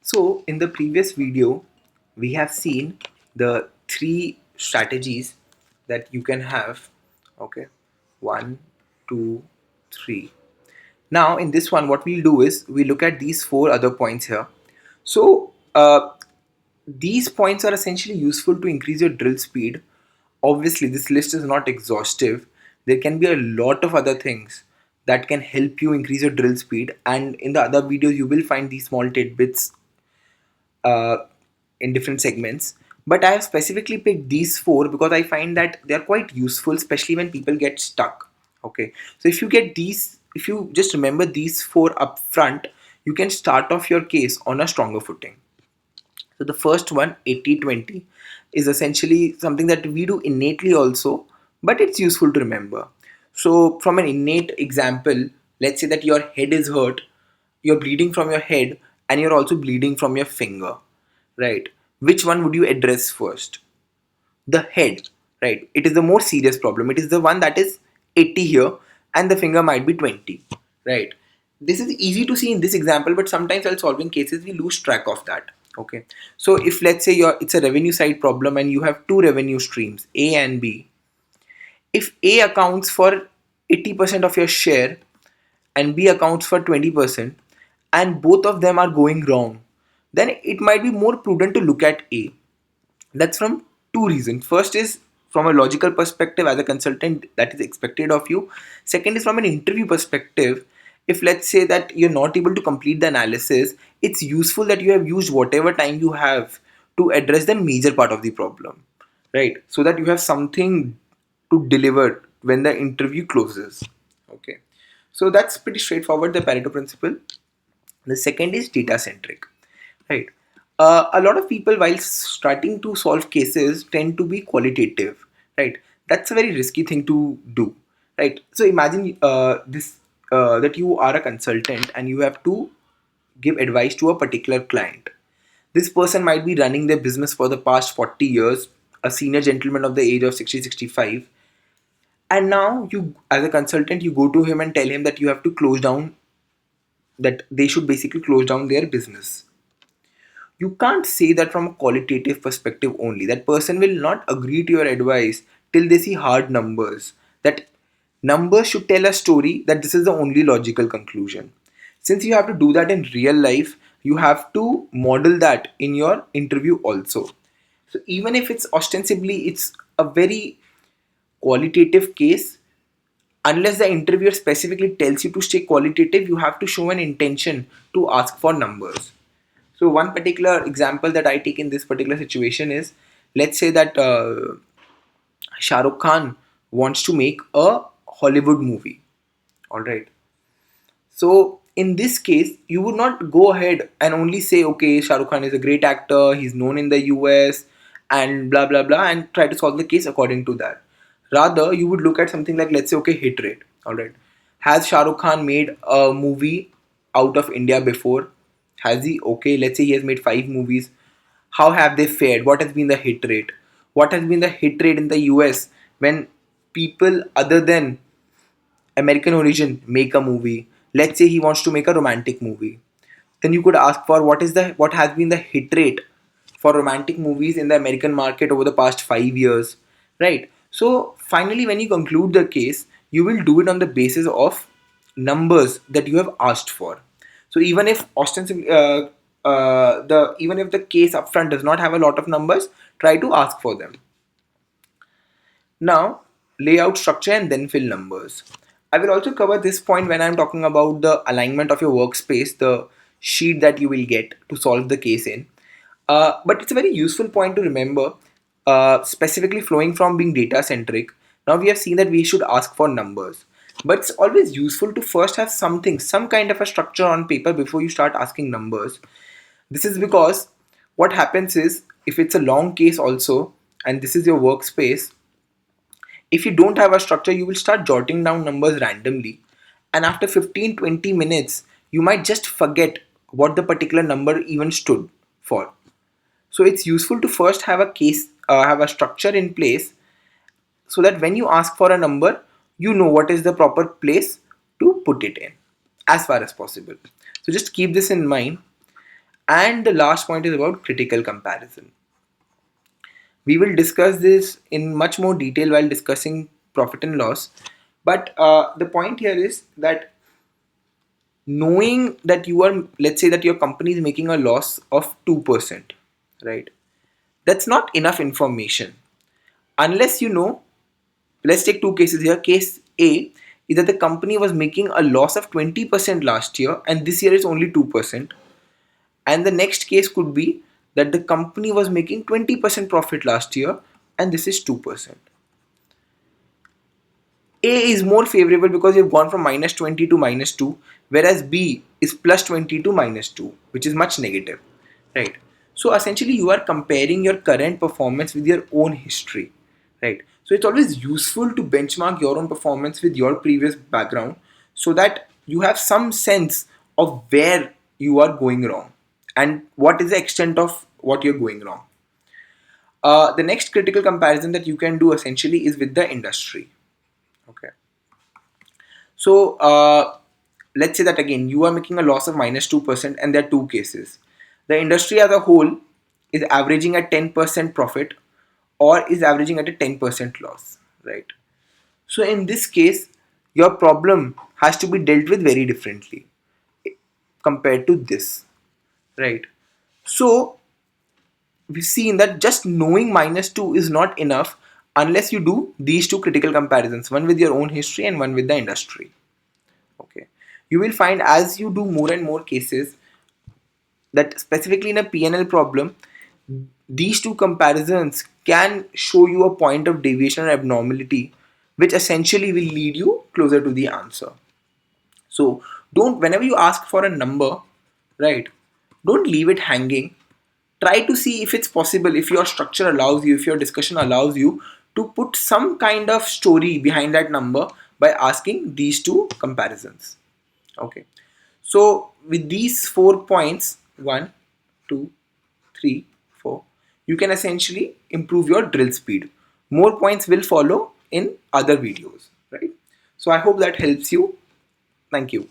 So in the previous video, we have seen the three strategies that you can have. Okay, one, two, three. Now in this one, what we'll do is we look at these four other points here. So these points are essentially useful to increase your drill speed. Obviously, this list is not exhaustive. There can be a lot of other things that can help you increase your drill speed, and in the other videos, you will find these small tidbits uh, in different segments. But I have specifically picked these four because I find that they're quite useful, especially when people get stuck. Okay, so if you just remember these four up front, you can start off your case on a stronger footing. So the first one, 80-20, is essentially something that we do innately also, but it's useful to remember. So from an innate example, let's say that your head is hurt, you're bleeding from your head, and you're also bleeding from your finger, right? Which one would you address first? The head, right? It is the more serious problem. It is the one that is 80 here, and the finger might be 20, right? This is easy to see in this example, but sometimes while solving cases we lose track of that. Okay, so if let's say it's a revenue side problem and you have two revenue streams, A and B. If A accounts for 80% of your share and B accounts for 20%, and both of them are going wrong, then it might be more prudent to look at A. That's from two reasons. First is from a logical perspective, as a consultant, that is expected of you. Second is from an interview perspective. If let's say that you're not able to complete the analysis, it's useful that you have used whatever time you have to address the major part of the problem, right? So that you have something to deliver when the interview closes. Okay, so that's pretty straightforward, the Pareto principle. The second is data centric, right? A lot of people, while starting to solve cases, tend to be qualitative, right? That's a very risky thing to do, right? So imagine this that you are a consultant and you have to give advice to a particular client. This person might be running their business for the past 40 years, a senior gentleman of the age of 60, 65, and now you, as a consultant, you go to him and tell him that you have to close down, that they should basically close down their business. You can't say that from a qualitative perspective only. That person will not agree to your advice till they see hard numbers. That numbers should tell a story, that this is the only logical conclusion. Since you have to do that in real life, you have to model that in your interview also. So even if it's ostensibly it's a very qualitative case, unless the interviewer specifically tells you to stay qualitative, you have to show an intention to ask for numbers. So one particular example that I take in this particular situation is, let's say that Shah Rukh Khan wants to make a Hollywood movie. All right. So in this case, you would not go ahead and only say, okay, Shah Rukh Khan is a great actor, he's known in the US, and blah blah blah, and try to solve the case according to that. Rather, you would look at something like, let's say, okay, hit rate. All right. Has Shah Rukh Khan made a movie out of India before? Has he? Okay, let's say he has made 5 movies. How have they fared? What has been the hit rate? What has been the hit rate in the US when people other than American origin make a movie? Let's say he wants to make a romantic movie. Then you could ask for what has been the hit rate for romantic movies in the American market over the past 5 years, right? So finally, when you conclude the case, you will do it on the basis of numbers that you have asked for. So even if ostensibly the even if the case upfront does not have a lot of numbers, try to ask for them. Now, layout structure and then fill numbers. I will also cover this point when I'm talking about the alignment of your workspace, the sheet that you will get to solve the case in. But it's a very useful point to remember, specifically flowing from being data centric. Now we have seen that we should ask for numbers, but it's always useful to first have something, some kind of a structure on paper before you start asking numbers. This is because what happens is, if it's a long case also, and this is your workspace, if you don't have a structure, you will start jotting down numbers randomly. And after 15-20 minutes, you might just forget what the particular number even stood for. So it's useful to first have have a structure in place, so that when you ask for a number, you know what is the proper place to put it in as far as possible. So just keep this in mind. And the last point is about critical comparison. We will discuss this in much more detail while discussing profit and loss. But the point here is that knowing that you are, let's say that your company is making a loss of 2%, right? That's not enough information. Unless you know, let's take two cases here. Case A is that the company was making a loss of 20% last year and this year is only 2%. And the next case could be that the company was making 20% profit last year and this is 2%. A is more favorable because you've gone from minus 20 to minus 2, whereas B is plus 20 to minus 2, which is much negative, right? So essentially, you are comparing your current performance with your own history, right? So it's always useful to benchmark your own performance with your previous background so that you have some sense of where you are going wrong and what is the extent of what you're going wrong. The next critical comparison that you can do essentially is with the industry. Okay. So let's say that again you are making a loss of minus 2% and there are two cases. The industry as a whole is averaging at 10% profit or is averaging at a 10% loss, right? So in this case, your problem has to be dealt with very differently compared to this, right? So we've seen that just knowing minus 2 is not enough unless you do these two critical comparisons, one with your own history and one with the industry. Okay, you will find as you do more and more cases that specifically in a PNL problem, these two comparisons can show you a point of deviation or abnormality, which essentially will lead you closer to the answer. So don't, whenever you ask for a number, right, don't leave it hanging. Try to see if it's possible, if your structure allows you, if your discussion allows you to put some kind of story behind that number by asking these two comparisons. Okay. So with these 4 points, 1, 2, 3, 4, you can essentially improve your drill speed. More points will follow in other videos, right? So I hope that helps you. Thank you.